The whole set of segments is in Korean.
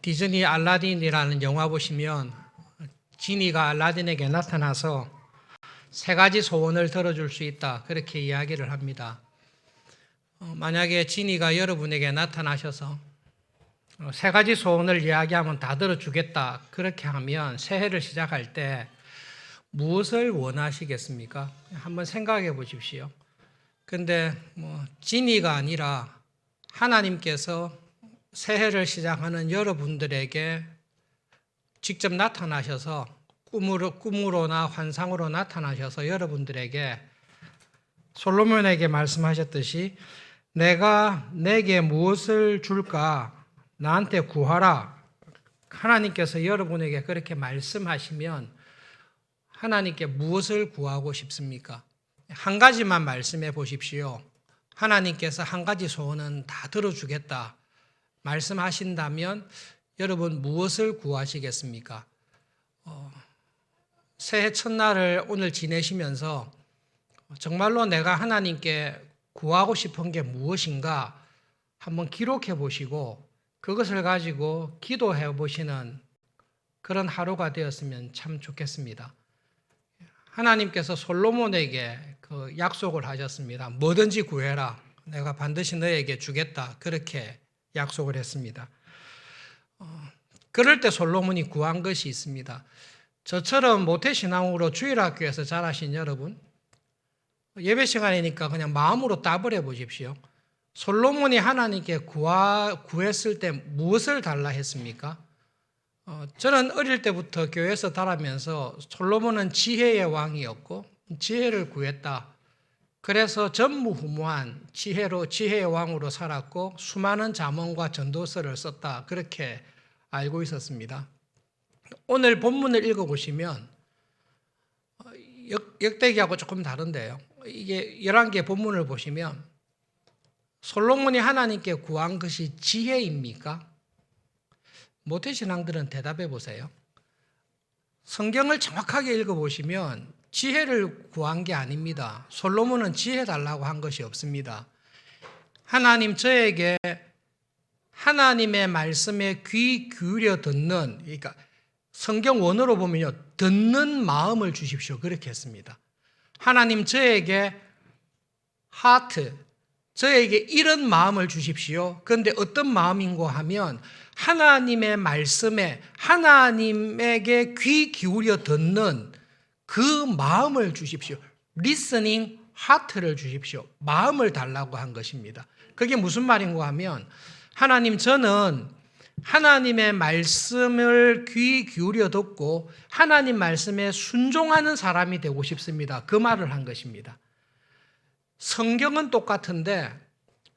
디즈니 알라딘이라는 영화 보시면 지니가 알라딘에게 나타나서 세 가지 소원을 들어줄 수 있다, 그렇게 이야기를 합니다. 만약에 지니가 여러분에게 나타나셔서 세 가지 소원을 이야기하면 다 들어주겠다, 그렇게 하면 새해를 시작할 때 무엇을 원하시겠습니까? 한번 생각해 보십시오. 근데 지니가 아니라 하나님께서 새해를 시작하는 여러분들에게 직접 나타나셔서 꿈으로나 환상으로 나타나셔서 여러분들에게 솔로몬에게 말씀하셨듯이 내가 내게 무엇을 줄까? 나한테 구하라. 하나님께서 여러분에게 그렇게 말씀하시면 하나님께 무엇을 구하고 싶습니까? 한 가지만 말씀해 보십시오. 하나님께서 한 가지 소원은 다 들어주겠다 말씀하신다면 여러분 무엇을 구하시겠습니까? 새해 첫날을 오늘 지내시면서 정말로 내가 하나님께 구하고 싶은 게 무엇인가 한번 기록해 보시고 그것을 가지고 기도해 보시는 그런 하루가 되었으면 참 좋겠습니다. 하나님께서 솔로몬에게 그 약속을 하셨습니다. 뭐든지 구해라. 내가 반드시 너에게 주겠다. 그렇게 약속을 했습니다. 그럴 때 솔로몬이 구한 것이 있습니다. 저처럼 모태신앙으로 주일학교에서 자라신 여러분, 예배 시간이니까 그냥 마음으로 답을 해보십시오. 솔로몬이 하나님께 구했을 때 무엇을 달라 했습니까? 저는 어릴 때부터 교회에서 자라면서 솔로몬은 지혜의 왕이었고 지혜를 구했다. 그래서 전무후무한 지혜의 왕으로 살았고 수많은 잠언과 전도서를 썼다. 그렇게 알고 있었습니다. 오늘 본문을 읽어보시면 역대기하고 조금 다른데요. 이게 11개 본문을 보시면 솔로몬이 하나님께 구한 것이 지혜입니까? 모태신앙들은 대답해 보세요. 성경을 정확하게 읽어보시면 지혜를 구한 게 아닙니다. 솔로몬은 지혜 달라고 한 것이 없습니다. 하나님 저에게 하나님의 말씀에 귀 기울여 듣는, 그러니까 성경 원어로 보면요, 듣는 마음을 주십시오. 그렇게 했습니다. 하나님 저에게 하트, 저에게 이런 마음을 주십시오. 그런데 어떤 마음인고 하면 하나님의 말씀에 하나님에게 귀 기울여 듣는 그 마음을 주십시오. 리스닝 하트를 주십시오. 마음을 달라고 한 것입니다. 그게 무슨 말인고 하면 하나님 저는 하나님의 말씀을 귀 기울여 듣고 하나님 말씀에 순종하는 사람이 되고 싶습니다. 그 말을 한 것입니다. 성경은 똑같은데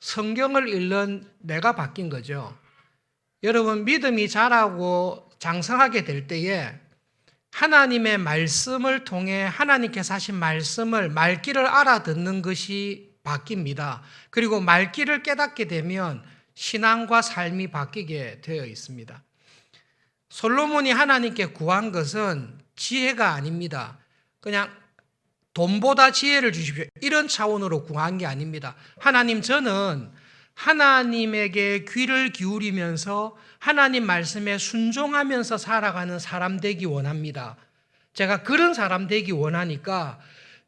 성경을 읽는 내가 바뀐 거죠. 여러분 믿음이 자라고 장성하게 될 때에 하나님의 말씀을 통해 하나님께서 하신 말씀을 말귀를 알아듣는 것이 바뀝니다. 그리고 말귀를 깨닫게 되면 신앙과 삶이 바뀌게 되어 있습니다. 솔로몬이 하나님께 구한 것은 지혜가 아닙니다. 그냥 돈보다 지혜를 주십시오. 이런 차원으로 구한 게 아닙니다. 하나님 저는 하나님에게 귀를 기울이면서 하나님 말씀에 순종하면서 살아가는 사람 되기 원합니다. 제가 그런 사람 되기 원하니까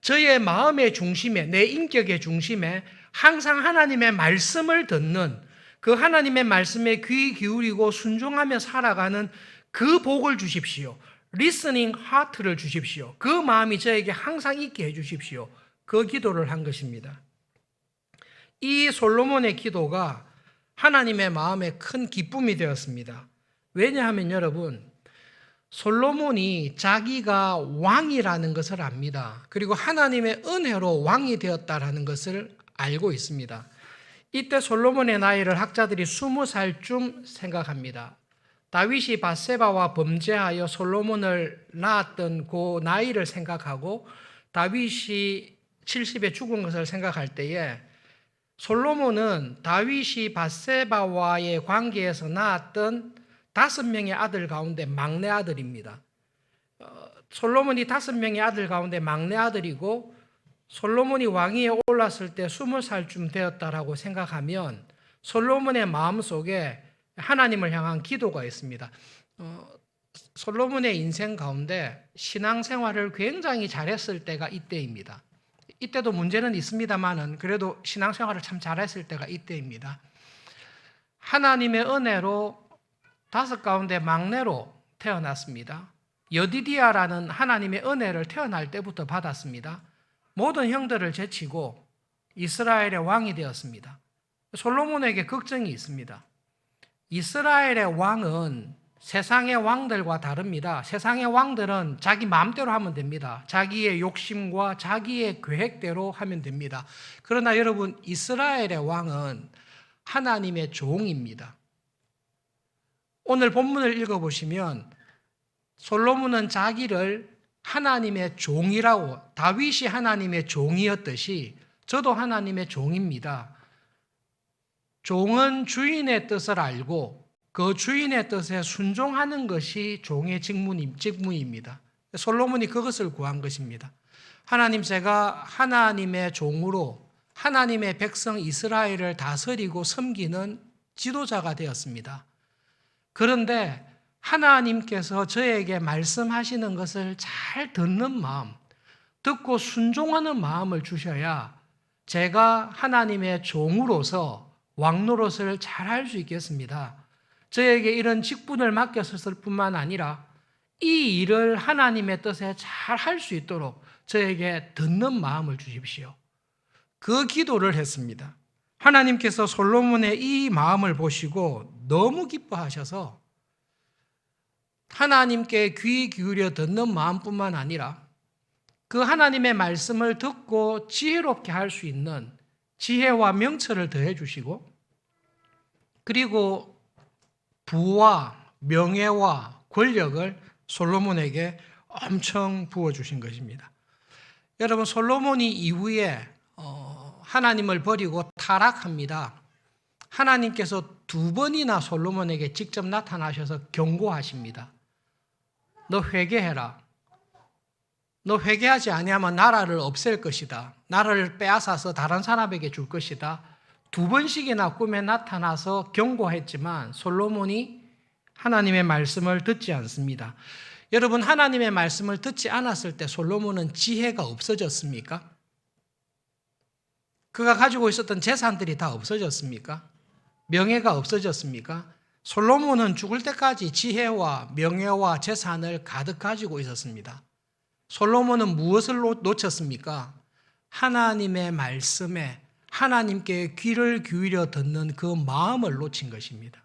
저의 마음의 중심에, 내 인격의 중심에 항상 하나님의 말씀을 듣는 그 하나님의 말씀에 귀 기울이고 순종하며 살아가는 그 복을 주십시오. 리스닝 하트를 주십시오. 그 마음이 저에게 항상 있게 해주십시오. 그 기도를 한 것입니다. 이 솔로몬의 기도가 하나님의 마음에 큰 기쁨이 되었습니다. 왜냐하면 여러분, 솔로몬이 자기가 왕이라는 것을 압니다. 그리고 하나님의 은혜로 왕이 되었다라는 것을 알고 있습니다. 이때 솔로몬의 나이를 학자들이 20살쯤 생각합니다. 다윗이 밧세바와 범죄하여 솔로몬을 낳았던 그 나이를 생각하고 다윗이 70에 죽은 것을 생각할 때에 솔로몬은 다윗이 밧세바와의 관계에서 낳았던 5명의 아들 가운데 막내 아들입니다. 솔로몬이 5명의 아들 가운데 막내 아들이고 솔로몬이 왕위에 올랐을 때 20살쯤 되었다라고 생각하면 솔로몬의 마음속에 하나님을 향한 기도가 있습니다. 솔로몬의 인생 가운데 신앙생활을 굉장히 잘했을 때가 이때입니다. 이때도 문제는 있습니다만은 그래도 신앙생활을 참 잘했을 때가 이때입니다. 하나님의 은혜로 5 가운데 막내로 태어났습니다. 여디디아라는 하나님의 은혜를 태어날 때부터 받았습니다. 모든 형들을 제치고 이스라엘의 왕이 되었습니다. 솔로몬에게 걱정이 있습니다. 이스라엘의 왕은 세상의 왕들과 다릅니다. 세상의 왕들은 자기 마음대로 하면 됩니다. 자기의 욕심과 자기의 계획대로 하면 됩니다. 그러나 여러분, 이스라엘의 왕은 하나님의 종입니다. 오늘 본문을 읽어보시면 솔로몬은 자기를 하나님의 종이라고, 다윗이 하나님의 종이었듯이 저도 하나님의 종입니다. 종은 주인의 뜻을 알고 그 주인의 뜻에 순종하는 것이 종의 직무입니다. 솔로몬이 그것을 구한 것입니다. 하나님, 제가 하나님의 종으로 하나님의 백성 이스라엘을 다스리고 섬기는 지도자가 되었습니다. 그런데 하나님께서 저에게 말씀하시는 것을 잘 듣는 마음, 듣고 순종하는 마음을 주셔야 제가 하나님의 종으로서 왕 노릇을 잘 할 수 있겠습니다. 저에게 이런 직분을 맡겼을 뿐만 아니라 이 일을 하나님의 뜻에 잘 할 수 있도록 저에게 듣는 마음을 주십시오. 그 기도를 했습니다. 하나님께서 솔로몬의 이 마음을 보시고 너무 기뻐하셔서 하나님께 귀 기울여 듣는 마음뿐만 아니라 그 하나님의 말씀을 듣고 지혜롭게 할 수 있는 지혜와 명철을 더해 주시고, 그리고 부와 명예와 권력을 솔로몬에게 엄청 부어주신 것입니다. 여러분, 솔로몬이 이후에 하나님을 버리고 타락합니다. 하나님께서 2번이나 솔로몬에게 직접 나타나셔서 경고하십니다. 너 회개해라. 너 회개하지 아니하면 나라를 없앨 것이다. 나라를 빼앗아서 다른 사람에게 줄 것이다. 2번씩이나 꿈에 나타나서 경고했지만 솔로몬이 하나님의 말씀을 듣지 않습니다. 여러분, 하나님의 말씀을 듣지 않았을 때 솔로몬은 지혜가 없어졌습니까? 그가 가지고 있었던 재산들이 다 없어졌습니까? 명예가 없어졌습니까? 솔로몬은 죽을 때까지 지혜와 명예와 재산을 가득 가지고 있었습니다. 솔로몬은 무엇을 놓쳤습니까? 하나님의 말씀에 하나님께 귀를 기울여 듣는 그 마음을 놓친 것입니다.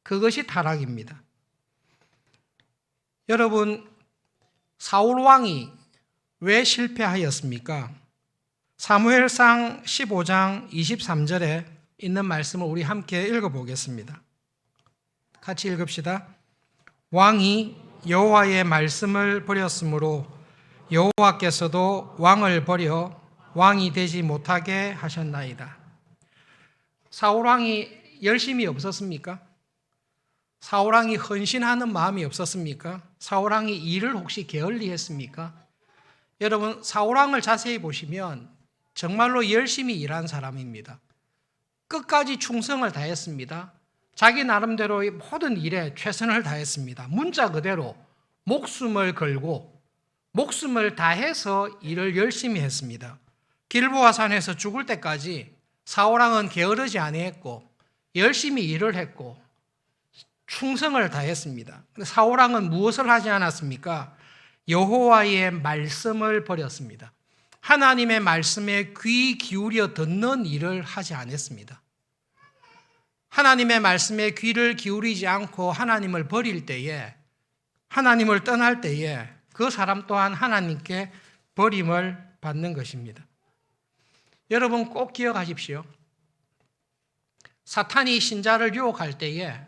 그것이 타락입니다. 여러분, 사울 왕이 왜 실패하였습니까? 사무엘상 15장 23절에 있는 말씀을 우리 함께 읽어보겠습니다. 같이 읽읍시다. 왕이 여호와의 말씀을 버렸으므로 여호와께서도 왕을 버려 왕이 되지 못하게 하셨나이다. 사울왕이 열심이 없었습니까? 사울왕이 헌신하는 마음이 없었습니까? 사울왕이 일을 혹시 게을리했습니까? 여러분, 사울왕을 자세히 보시면 정말로 열심히 일한 사람입니다. 끝까지 충성을 다했습니다. 자기 나름대로의 모든 일에 최선을 다했습니다. 문자 그대로 목숨을 걸고 목숨을 다해서 일을 열심히 했습니다. 길보아 산에서 죽을 때까지 사울왕은 게으르지 아니했고 열심히 일을 했고 충성을 다했습니다. 사울왕은 무엇을 하지 않았습니까? 여호와의 말씀을 버렸습니다. 하나님의 말씀에 귀 기울여 듣는 일을 하지 않았습니다. 하나님의 말씀에 귀를 기울이지 않고 하나님을 버릴 때에, 하나님을 떠날 때에 그 사람 또한 하나님께 버림을 받는 것입니다. 여러분, 꼭 기억하십시오. 사탄이 신자를 유혹할 때에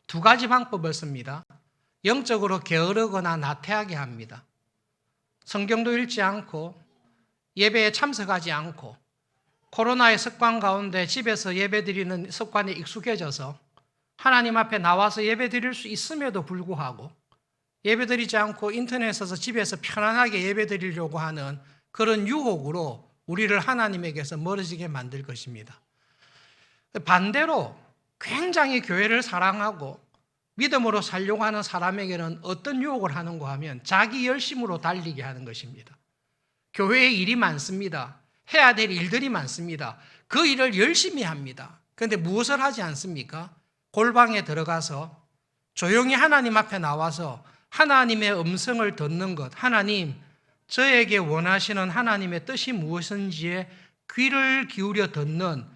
2가지 방법을 씁니다. 영적으로 게으르거나 나태하게 합니다. 성경도 읽지 않고 예배에 참석하지 않고 코로나의 습관 가운데 집에서 예배드리는 습관에 익숙해져서 하나님 앞에 나와서 예배드릴 수 있음에도 불구하고 예배드리지 않고 인터넷에서 집에서 편안하게 예배드리려고 하는 그런 유혹으로 우리를 하나님에게서 멀어지게 만들 것입니다. 반대로 굉장히 교회를 사랑하고 믿음으로 살려고 하는 사람에게는 어떤 유혹을 하는가 하면 자기 열심으로 달리게 하는 것입니다. 교회에 일이 많습니다. 해야 될 일들이 많습니다. 그 일을 열심히 합니다. 그런데 무엇을 하지 않습니까? 골방에 들어가서 조용히 하나님 앞에 나와서 하나님의 음성을 듣는 것, 하나님, 저에게 원하시는 하나님의 뜻이 무엇인지에 귀를 기울여 듣는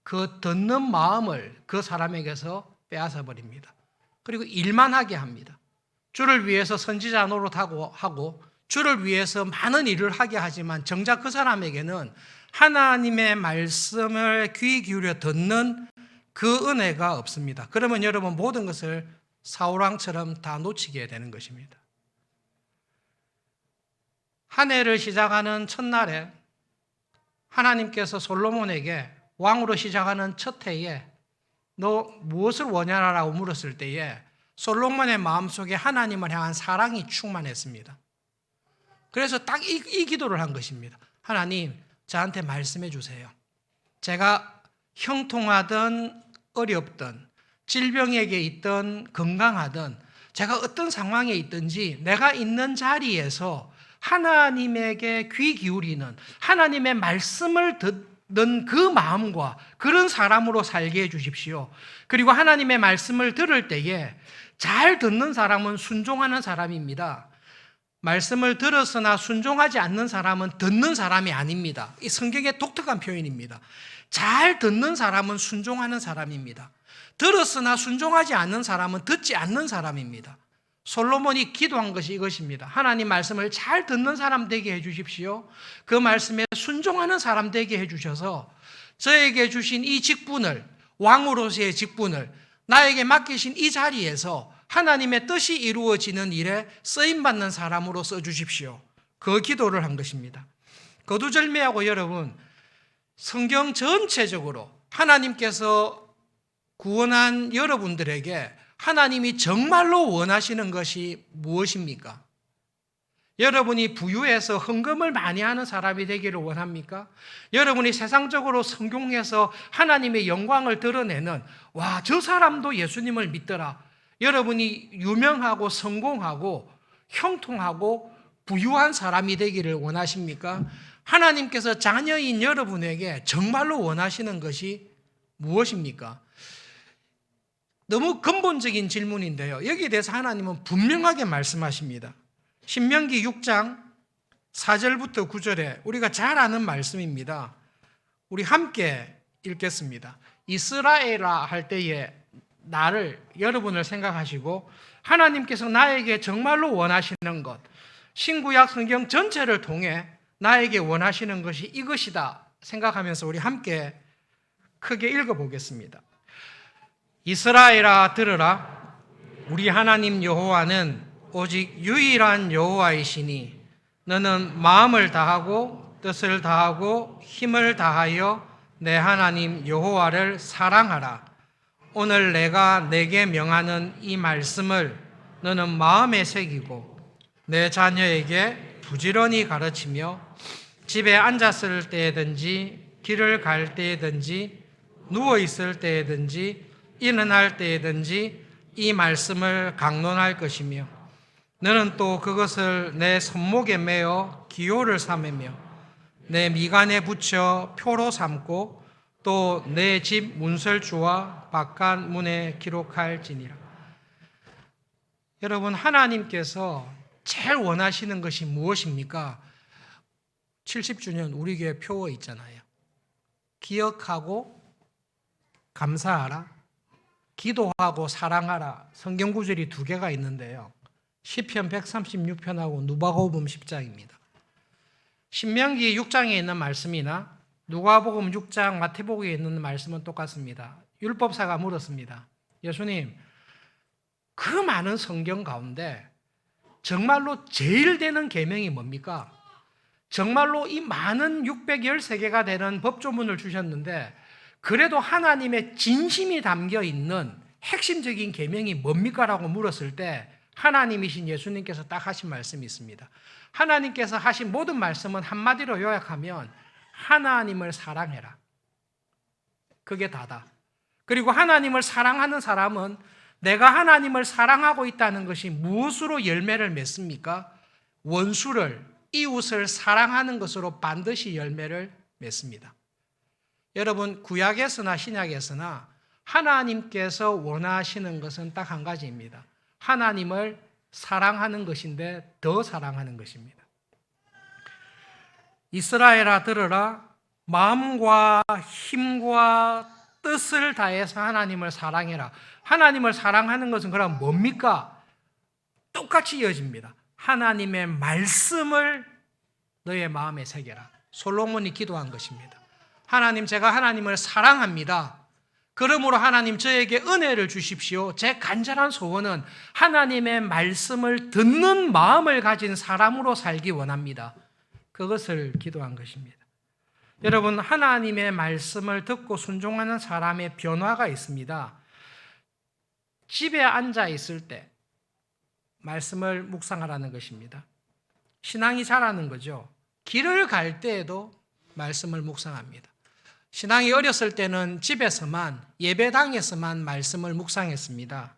그 듣는 마음을 그 사람에게서 빼앗아 버립니다. 그리고 일만 하게 합니다. 주를 위해서 선지자 노릇하고 하고 주를 위해서 많은 일을 하게 하지만 정작 그 사람에게는 하나님의 말씀을 귀 기울여 듣는 그 은혜가 없습니다. 그러면 여러분 모든 것을 사울왕처럼 다 놓치게 되는 것입니다. 한 해를 시작하는 첫날에 하나님께서 솔로몬에게 왕으로 시작하는 첫 해에 너 무엇을 원하라고 물었을 때에 솔로몬의 마음속에 하나님을 향한 사랑이 충만했습니다. 그래서 딱 이 기도를 한 것입니다. 하나님, 저한테 말씀해 주세요. 제가 형통하든 어렵든 질병에게 있든 건강하든 제가 어떤 상황에 있든지 내가 있는 자리에서 하나님에게 귀 기울이는 하나님의 말씀을 듣는 그 마음과 그런 사람으로 살게 해주십시오. 그리고 하나님의 말씀을 들을 때에 잘 듣는 사람은 순종하는 사람입니다. 말씀을 들었으나 순종하지 않는 사람은 듣는 사람이 아닙니다. 이 성경의 독특한 표현입니다. 잘 듣는 사람은 순종하는 사람입니다. 들었으나 순종하지 않는 사람은 듣지 않는 사람입니다. 솔로몬이 기도한 것이 이것입니다. 하나님 말씀을 잘 듣는 사람 되게 해주십시오. 그 말씀에 순종하는 사람 되게 해주셔서 저에게 주신 이 직분을, 왕으로서의 직분을 나에게 맡기신 이 자리에서 하나님의 뜻이 이루어지는 일에 쓰임받는 사람으로 써주십시오. 그 기도를 한 것입니다. 거두절미하고 여러분, 성경 전체적으로 하나님께서 구원한 여러분들에게 하나님이 정말로 원하시는 것이 무엇입니까? 여러분이 부유해서 헌금을 많이 하는 사람이 되기를 원합니까? 여러분이 세상적으로 성공해서 하나님의 영광을 드러내는 와, 저 사람도 예수님을 믿더라. 여러분이 유명하고 성공하고 형통하고 부유한 사람이 되기를 원하십니까? 하나님께서 자녀인 여러분에게 정말로 원하시는 것이 무엇입니까? 너무 근본적인 질문인데요. 여기에 대해서 하나님은 분명하게 말씀하십니다. 신명기 6장 4절부터 9절에 우리가 잘 아는 말씀입니다. 우리 함께 읽겠습니다. 이스라엘아 할 때에 나를, 여러분을 생각하시고 하나님께서 나에게 정말로 원하시는 것, 신구약 성경 전체를 통해 나에게 원하시는 것이 이것이다 생각하면서 우리 함께 크게 읽어보겠습니다. 이스라엘아 들으라. 우리 하나님 여호와는 오직 유일한 여호와이시니 너는 마음을 다하고 뜻을 다하고 힘을 다하여 내 하나님 여호와를 사랑하라. 오늘 내가 내게 명하는 이 말씀을 너는 마음에 새기고 내 자녀에게 부지런히 가르치며 집에 앉았을 때든지 길을 갈 때든지 누워 있을 때든지 일어날 때든지 이 말씀을 강론할 것이며 너는 또 그것을 내 손목에 매어 기호를 삼으며 내 미간에 붙여 표로 삼고 또 내 집 문설주와 바깥 문에 기록할지니라. 여러분, 하나님께서 제일 원하시는 것이 무엇입니까? 70주년 우리 교회 표어 있잖아요. 기억하고 감사하라, 기도하고 사랑하라. 성경 구절이 두 개가 있는데요. 시편 136편하고 누가복음 10장입니다. 신명기 6장에 있는 말씀이나 누가복음 6장, 마태복음에 있는 말씀은 똑같습니다. 율법사가 물었습니다. 예수님, 그 많은 성경 가운데 정말로 제일 되는 계명이 뭡니까? 정말로 이 많은 613개가 되는 법조문을 주셨는데 그래도 하나님의 진심이 담겨 있는 핵심적인 계명이 뭡니까? 라고 물었을 때 하나님이신 예수님께서 딱 하신 말씀이 있습니다. 하나님께서 하신 모든 말씀은 한마디로 요약하면 하나님을 사랑해라. 그게 다다. 그리고 하나님을 사랑하는 사람은 내가 하나님을 사랑하고 있다는 것이 무엇으로 열매를 맺습니까? 원수를, 이웃을 사랑하는 것으로 반드시 열매를 맺습니다. 여러분, 구약에서나 신약에서나 하나님께서 원하시는 것은 딱 한 가지입니다. 하나님을 사랑하는 것인데 더 사랑하는 것입니다. 이스라엘아 들으라, 마음과 힘과 뜻을 다해서 하나님을 사랑해라. 하나님을 사랑하는 것은 그럼 뭡니까? 똑같이 이어집니다. 하나님의 말씀을 너의 마음에 새겨라. 솔로몬이 기도한 것입니다. 하나님, 제가 하나님을 사랑합니다. 그러므로 하나님 저에게 은혜를 주십시오. 제 간절한 소원은 하나님의 말씀을 듣는 마음을 가진 사람으로 살기 원합니다. 그것을 기도한 것입니다. 여러분, 하나님의 말씀을 듣고 순종하는 사람의 변화가 있습니다. 집에 앉아 있을 때 말씀을 묵상하라는 것입니다. 신앙이 자라는 거죠. 길을 갈 때에도 말씀을 묵상합니다. 신앙이 어렸을 때는 집에서만, 예배당에서만 말씀을 묵상했습니다.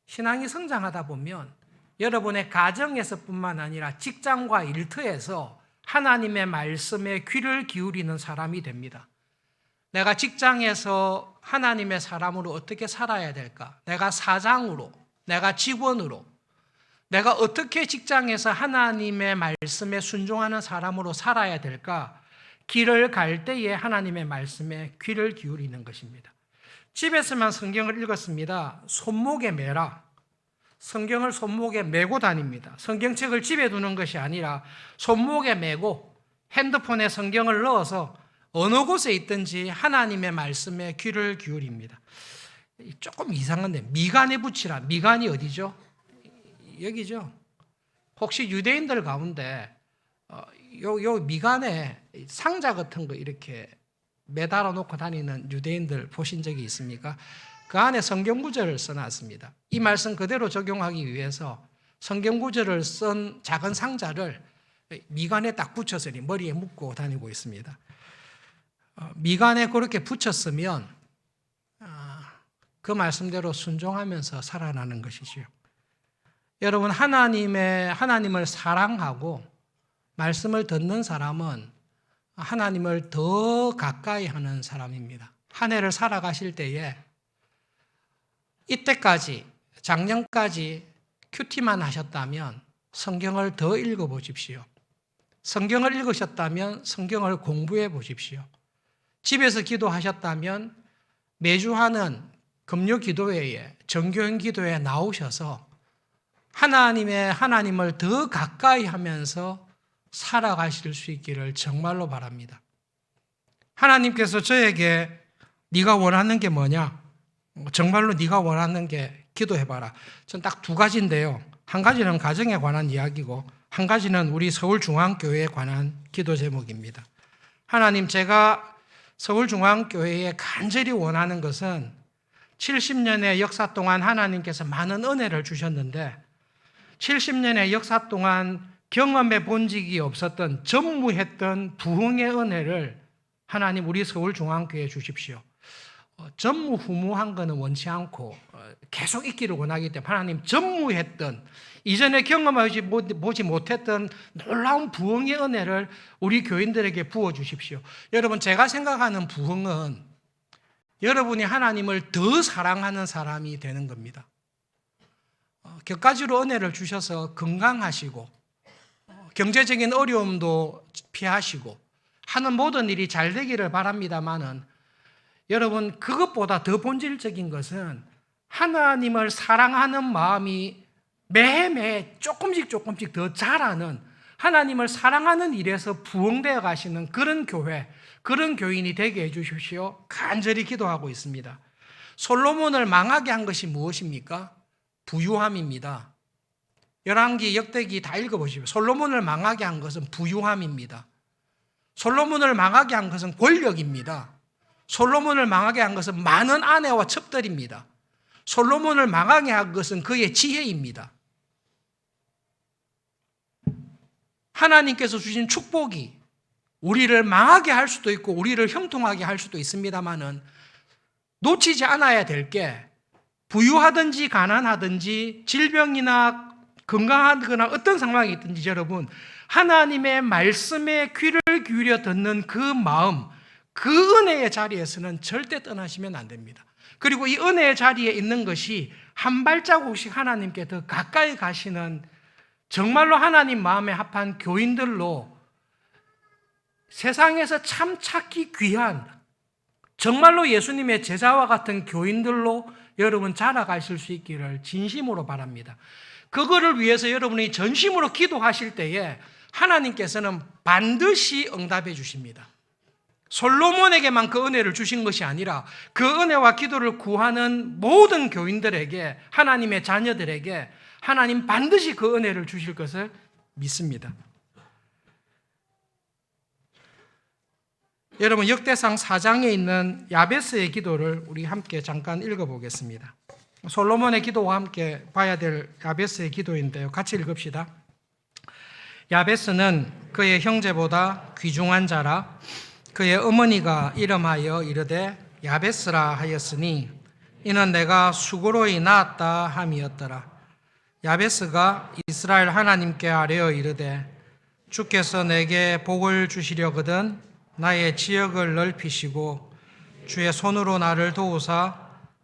신앙이 성장하다 보면 여러분의 가정에서뿐만 아니라 직장과 일터에서 하나님의 말씀에 귀를 기울이는 사람이 됩니다. 내가 직장에서 하나님의 사람으로 어떻게 살아야 될까? 내가 사장으로, 내가 직원으로, 내가 어떻게 직장에서 하나님의 말씀에 순종하는 사람으로 살아야 될까? 길을 갈 때에 하나님의 말씀에 귀를 기울이는 것입니다. 집에서만 성경을 읽었습니다. 손목에 매라. 성경을 손목에 메고 다닙니다. 성경책을 집에 두는 것이 아니라 손목에 메고 핸드폰에 성경을 넣어서 어느 곳에 있든지 하나님의 말씀에 귀를 기울입니다. 조금 이상한데 미간에 붙이라. 미간이 어디죠? 여기죠. 혹시 유대인들 가운데 요 미간에 상자 같은 거 이렇게 매달아 놓고 다니는 유대인들 보신 적이 있습니까? 그 안에 성경 구절을 써놨습니다. 이 말씀 그대로 적용하기 위해서 성경 구절을 쓴 작은 상자를 미간에 딱 붙여서 머리에 묶고 다니고 있습니다. 미간에 그렇게 붙였으면 그 말씀대로 순종하면서 살아나는 것이지요. 여러분, 하나님을 사랑하고 말씀을 듣는 사람은 하나님을 더 가까이 하는 사람입니다. 한 해를 살아가실 때에 이때까지, 작년까지 큐티만 하셨다면 성경을 더 읽어보십시오. 성경을 읽으셨다면 성경을 공부해 보십시오. 집에서 기도하셨다면 매주 하는 금요 기도회에, 정교인 기도회에 나오셔서 하나님을 더 가까이 하면서 살아가실 수 있기를 정말로 바랍니다. 하나님께서 저에게 네가 원하는 게 뭐냐? 정말로 네가 원하는 게 기도해봐라. 전 딱 두 가지인데요. 한 가지는 가정에 관한 이야기고 한 가지는 우리 서울중앙교회에 관한 기도 제목입니다. 하나님, 제가 서울중앙교회에 간절히 원하는 것은 70년의 역사 동안 하나님께서 많은 은혜를 주셨는데 70년의 역사 동안 경험해 본 적이 없었던 전무했던 부흥의 은혜를 하나님 우리 서울중앙교회에 주십시오. 전무후무한 것은 원치 않고 계속 있기를 원하기 때문에 하나님 전무했던 이전에 경험하지 보지 못했던 놀라운 부흥의 은혜를 우리 교인들에게 부어주십시오. 여러분, 제가 생각하는 부흥은 여러분이 하나님을 더 사랑하는 사람이 되는 겁니다. 격가지로 은혜를 주셔서 건강하시고 경제적인 어려움도 피하시고 하는 모든 일이 잘 되기를 바랍니다마는 여러분, 그것보다 더 본질적인 것은 하나님을 사랑하는 마음이 매해 조금씩 더 자라는 하나님을 사랑하는 일에서 부흥되어 가시는 그런 교회, 그런 교인이 되게 해주십시오. 간절히 기도하고 있습니다. 솔로몬을 망하게 한 것이 무엇입니까? 부유함입니다. 열왕기, 역대기 다 읽어보십시오. 솔로몬을 망하게 한 것은 부유함입니다. 솔로몬을 망하게 한 것은 권력입니다. 솔로몬을 망하게 한 것은 많은 아내와 첩들입니다. 솔로몬을 망하게 한 것은 그의 지혜입니다. 하나님께서 주신 축복이 우리를 망하게 할 수도 있고 우리를 형통하게 할 수도 있습니다만은 놓치지 않아야 될 게 부유하든지 가난하든지 질병이나 건강하거나 어떤 상황이 있든지 여러분 하나님의 말씀에 귀를 기울여 듣는 그 마음, 그 은혜의 자리에서는 절대 떠나시면 안 됩니다. 그리고 이 은혜의 자리에 있는 것이 한 발자국씩 하나님께 더 가까이 가시는 정말로 하나님 마음에 합한 교인들로 세상에서 참 찾기 귀한 정말로 예수님의 제자와 같은 교인들로 여러분 자라가실 수 있기를 진심으로 바랍니다. 그거를 위해서 여러분이 전심으로 기도하실 때에 하나님께서는 반드시 응답해 주십니다. 솔로몬에게만 그 은혜를 주신 것이 아니라 그 은혜와 기도를 구하는 모든 교인들에게, 하나님의 자녀들에게 하나님 반드시 그 은혜를 주실 것을 믿습니다. 여러분 역대상 4장에 있는 야베스의 기도를 우리 함께 잠깐 읽어보겠습니다. 솔로몬의 기도와 함께 봐야 될 야베스의 기도인데요. 같이 읽읍시다. 야베스는 그의 형제보다 귀중한 자라 그의 어머니가 이름하여 이르되 야베스라 하였으니 이는 내가 수고로이 낳았다 함이었더라. 야베스가 이스라엘 하나님께 아뢰어 이르되 주께서 내게 복을 주시려거든 나의 지역을 넓히시고 주의 손으로 나를 도우사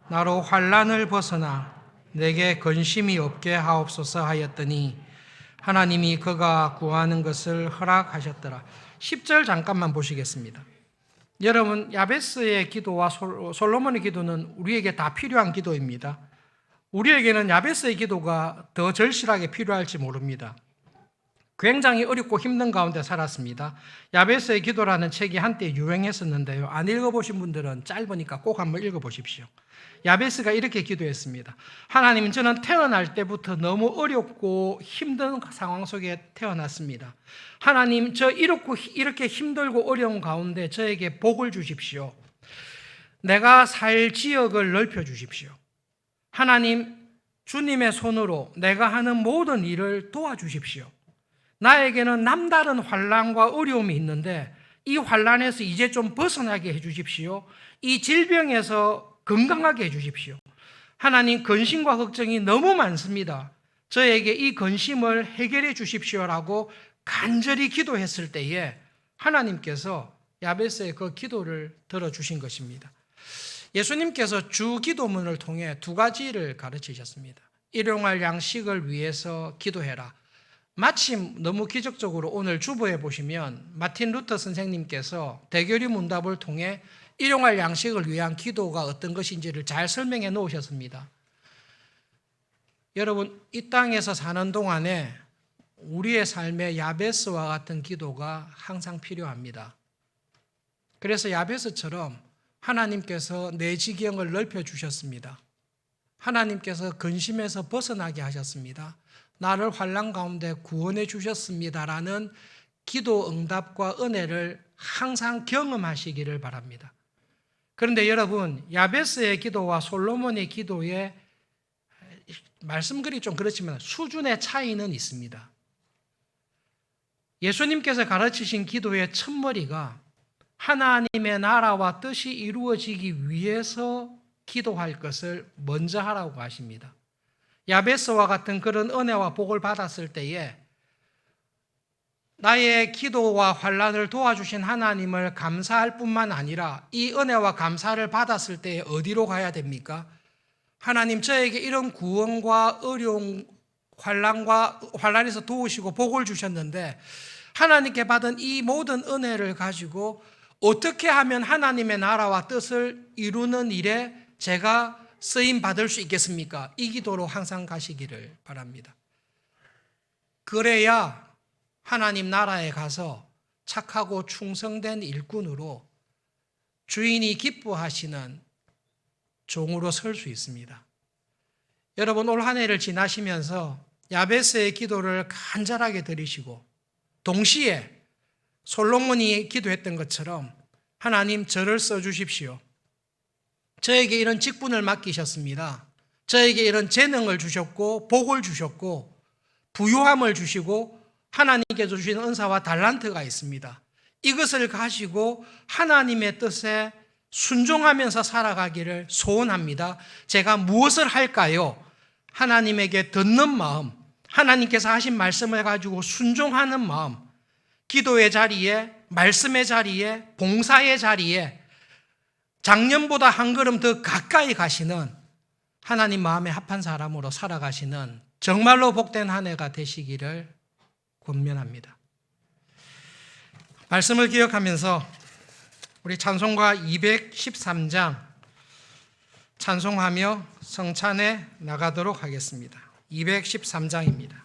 나로 환난을 벗어나 내게 근심이 없게 하옵소서 하였더니 하나님이 그가 구하는 것을 허락하셨더라. 10절 잠깐만 보시겠습니다. 여러분 야베스의 기도와 솔로몬의 기도는 우리에게 다 필요한 기도입니다. 우리에게는 야베스의 기도가 더 절실하게 필요할지 모릅니다. 굉장히 어렵고 힘든 가운데 살았습니다. 야베스의 기도라는 책이 한때 유행했었는데요. 안 읽어보신 분들은 짧으니까 꼭 한번 읽어보십시오. 야베스가 이렇게 기도했습니다. 하나님, 저는 태어날 때부터 너무 어렵고 힘든 상황 속에 태어났습니다. 하나님, 저 이렇게 힘들고 어려운 가운데 저에게 복을 주십시오. 내가 살 지역을 넓혀 주십시오. 하나님, 주님의 손으로 내가 하는 모든 일을 도와주십시오. 나에게는 남다른 환난과 어려움이 있는데 이 환난에서 이제 좀 벗어나게 해주십시오. 이 질병에서 건강하게 해주십시오. 하나님, 근심과 걱정이 너무 많습니다. 저에게 이 근심을 해결해 주십시오라고 간절히 기도했을 때에 하나님께서 야베스의 그 기도를 들어주신 것입니다. 예수님께서 주 기도문을 통해 두 가지를 가르치셨습니다. 일용할 양식을 위해서 기도해라. 마침 너무 기적적으로 오늘 주보에 보시면 마틴 루터 선생님께서 대교리 문답을 통해 일용할 양식을 위한 기도가 어떤 것인지를 잘 설명해 놓으셨습니다. 여러분, 이 땅에서 사는 동안에 우리의 삶에 야베스와 같은 기도가 항상 필요합니다. 그래서 야베스처럼 하나님께서 내 지경을 넓혀 주셨습니다. 하나님께서 근심에서 벗어나게 하셨습니다. 나를 환난 가운데 구원해 주셨습니다라는 기도 응답과 은혜를 항상 경험하시기를 바랍니다. 그런데 여러분, 야베스의 기도와 솔로몬의 기도의 말씀글이 좀 그렇지만 수준의 차이는 있습니다. 예수님께서 가르치신 기도의 첫머리가 하나님의 나라와 뜻이 이루어지기 위해서 기도할 것을 먼저 하라고 하십니다. 야베스와 같은 그런 은혜와 복을 받았을 때에 나의 기도와 환난을 도와주신 하나님을 감사할 뿐만 아니라 이 은혜와 감사를 받았을 때에 어디로 가야 됩니까? 하나님, 저에게 이런 구원과 어려움, 환난에서 도우시고 복을 주셨는데 하나님께 받은 이 모든 은혜를 가지고 어떻게 하면 하나님의 나라와 뜻을 이루는 일에 제가 쓰임 받을 수 있겠습니까? 이 기도로 항상 가시기를 바랍니다. 그래야 하나님 나라에 가서 착하고 충성된 일꾼으로 주인이 기뻐하시는 종으로 설 수 있습니다. 여러분, 올 한 해를 지나시면서 야베스의 기도를 간절하게 드리시고 동시에 솔로몬이 기도했던 것처럼 하나님, 저를 써주십시오. 저에게 이런 직분을 맡기셨습니다. 저에게 이런 재능을 주셨고 복을 주셨고 부유함을 주시고 하나님께 주신 은사와 달란트가 있습니다. 이것을 가지고 하나님의 뜻에 순종하면서 살아가기를 소원합니다. 제가 무엇을 할까요? 하나님에게 듣는 마음, 하나님께서 하신 말씀을 가지고 순종하는 마음, 기도의 자리에, 말씀의 자리에, 봉사의 자리에 작년보다 한 걸음 더 가까이 가시는 하나님 마음에 합한 사람으로 살아가시는 정말로 복된 한 해가 되시기를 권면합니다. 말씀을 기억하면서 우리 찬송가 213장 찬송하며 성찬에 나가도록 하겠습니다. 213장입니다.